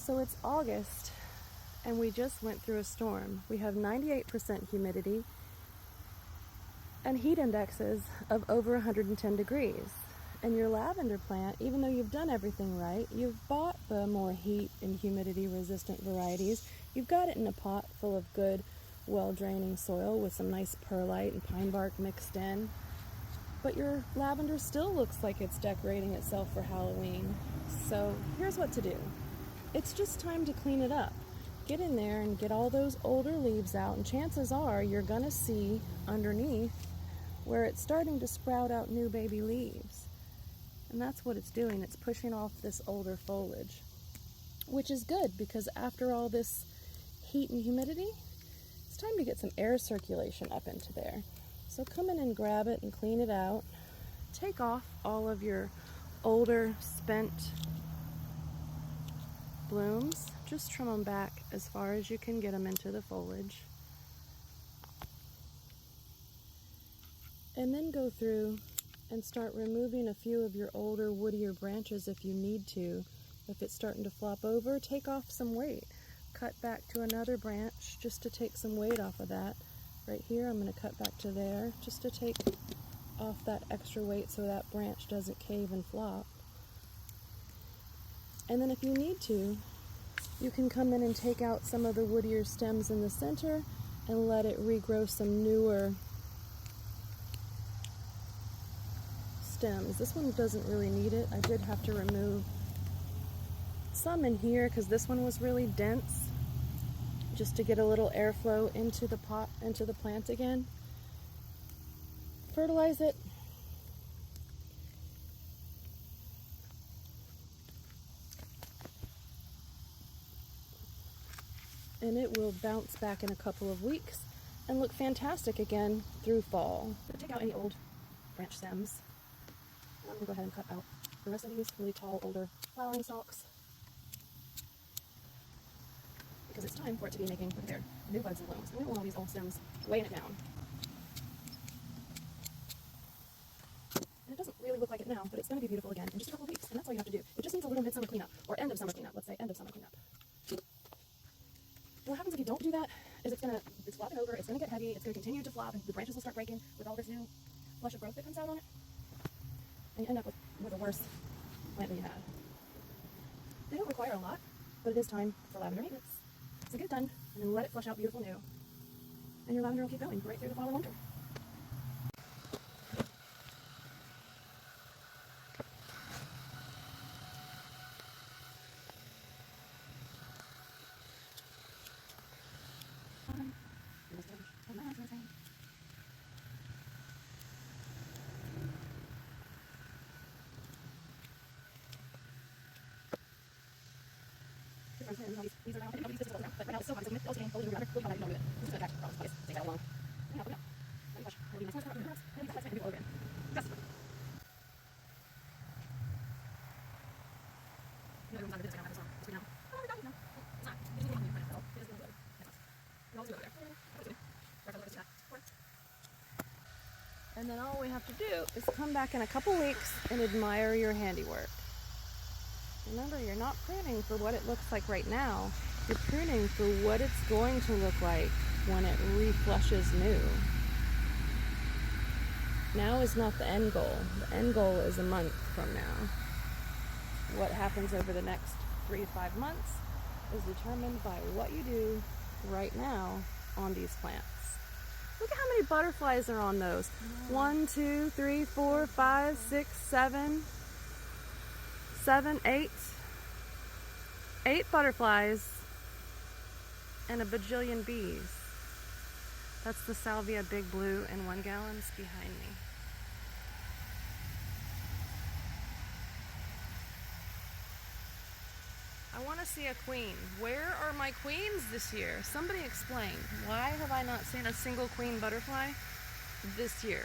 So it's August and we just went through a storm. We have 98% humidity and heat indexes of over 110 degrees. And your lavender plant, even though you've done everything right, you've bought the more heat and humidity resistant varieties. You've got it in a pot full of good, well-draining soil with some nice perlite and pine bark mixed in. But your lavender still looks like it's decorating itself for Halloween. So here's what to do. It's just time to clean it up. Get in there and get all those older leaves out, and chances are you're gonna see underneath where it's starting to sprout out new baby leaves. And that's what it's doing. It's pushing off this older foliage, which is good because after all this heat and humidity, it's time to get some air circulation up into there. So come in and grab it and clean it out. Take off all of your older, spent blooms. Just trim them back as far as you can get them into the foliage. And then go through and start removing a few of your older, woodier branches if you need to. If it's starting to flop over, take off some weight. Cut back to another branch just to take some weight off of that. Right here, I'm going to cut back to there just to take off that extra weight so that branch doesn't cave and flop. And then if you need to, you can come in and take out some of the woodier stems in the center and let it regrow some newer stems. This one doesn't really need it. I did have to remove some in here because this one was really dense, just to get a little airflow into the pot, into the plant again. Fertilize it. And it will bounce back in a couple of weeks and look fantastic again through fall. Take out any old branch stems. I'm going to go ahead and cut out the rest of these really tall, older flowering stalks, because it's time for it to be making their new buds and blooms. We don't want all these old stems weighing it down. And it doesn't really look like it now, but it's going to be beautiful again in just a couple of weeks, and that's all you have to do. It just needs a little midsummer cleanup, or end of summer cleanup. Let's say end of summer cleanup. And what happens if you don't do that is it's flopping over, it's going to get heavy, it's going to continue to flop, and the branches will start breaking with all this new flush of growth that comes out on it. And you end up with a worse plant than you had. They don't require a lot, but it is time for lavender maintenance. So get it done, and then let it flush out beautiful new. And your lavender will keep going right through the fall and winter. These are now, nobody's just around, but right now it's so hot, it's getting cold, you'll be able to do it. This is going to attack problems, take that long. Bring it up. Let me touch. It'll be nice. It'll be nice and beautiful again. Yes. The other one's out of this, I don't have this on. It's now. Oh my god, no. It's not. It is a little bit, it is a little bit. It always goes there. And then all we have to do is come back in a couple weeks and admire your handiwork. Remember, you're not pruning for what it looks like right now. You're pruning for what it's going to look like when it reflushes new. Now is not the end goal. The end goal is a month from now. What happens over the next 3 to 5 months is determined by what you do right now on these plants. Look at how many butterflies are on those. 1, 2, 3, 4, 5, 6, 7, 8. 8 butterflies and a bajillion bees. That's the salvia big blue in 1 gallons behind me. I want to see a queen. Where are my queens this year? Somebody explain. Why have I not seen a single queen butterfly this year?